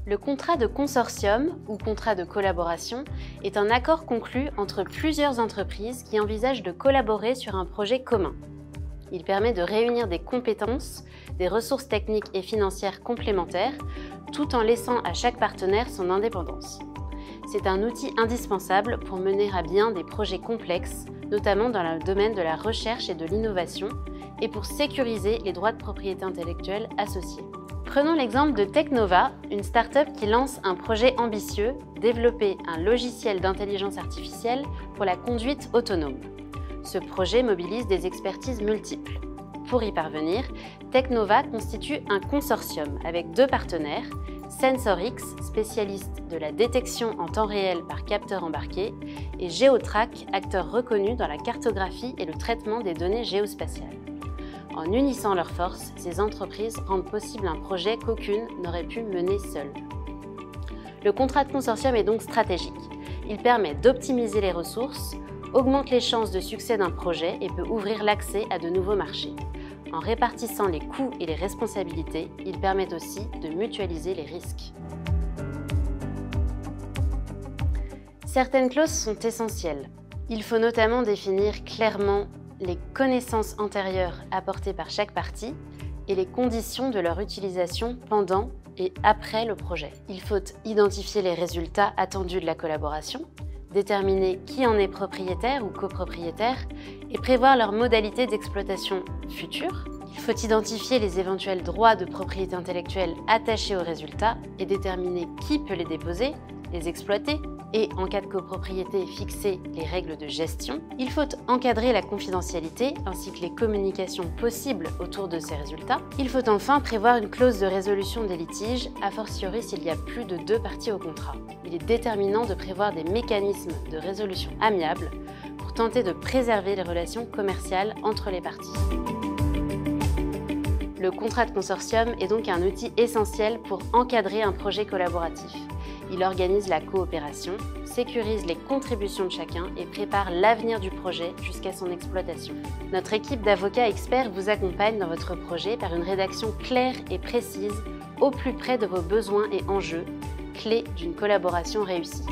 Le contrat de consortium ou contrat de collaboration est un accord conclu entre plusieurs entreprises qui envisagent de collaborer sur un projet commun. Il permet de réunir des compétences, des ressources techniques et financières complémentaires, tout en laissant à chaque partenaire son indépendance. C'est un outil indispensable pour mener à bien des projets complexes, notamment dans le domaine de la recherche et de l'innovation, et pour sécuriser les droits de propriété intellectuelle associés. Prenons l'exemple de Technova, une start-up qui lance un projet ambitieux, développer un logiciel d'intelligence artificielle pour la conduite autonome. Ce projet mobilise des expertises multiples. Pour y parvenir, Technova constitue un consortium avec 2 partenaires, SensorX, spécialiste de la détection en temps réel par capteur embarqué, et Geotrack, acteur reconnu dans la cartographie et le traitement des données géospatiales. En unissant leurs forces, ces entreprises rendent possible un projet qu'aucune n'aurait pu mener seule. Le contrat de consortium est donc stratégique. Il permet d'optimiser les ressources, augmente les chances de succès d'un projet et peut ouvrir l'accès à de nouveaux marchés. En répartissant les coûts et les responsabilités, il permet aussi de mutualiser les risques. Certaines clauses sont essentielles. Il faut notamment définir clairement les connaissances antérieures apportées par chaque partie et les conditions de leur utilisation pendant et après le projet. Il faut identifier les résultats attendus de la collaboration, déterminer qui en est propriétaire ou copropriétaire et prévoir leurs modalités d'exploitation futures. Il faut identifier les éventuels droits de propriété intellectuelle attachés aux résultats et déterminer qui peut les déposer, les exploiter et, en cas de copropriété, fixer les règles de gestion. Il faut encadrer la confidentialité ainsi que les communications possibles autour de ces résultats. Il faut enfin prévoir une clause de résolution des litiges, a fortiori s'il y a plus de 2 parties au contrat. Il est déterminant de prévoir des mécanismes de résolution amiables pour tenter de préserver les relations commerciales entre les parties. Le contrat de consortium est donc un outil essentiel pour encadrer un projet collaboratif. Il organise la coopération, sécurise les contributions de chacun et prépare l'avenir du projet jusqu'à son exploitation. Notre équipe d'avocats experts vous accompagne dans votre projet par une rédaction claire et précise, au plus près de vos besoins et enjeux, clé d'une collaboration réussie.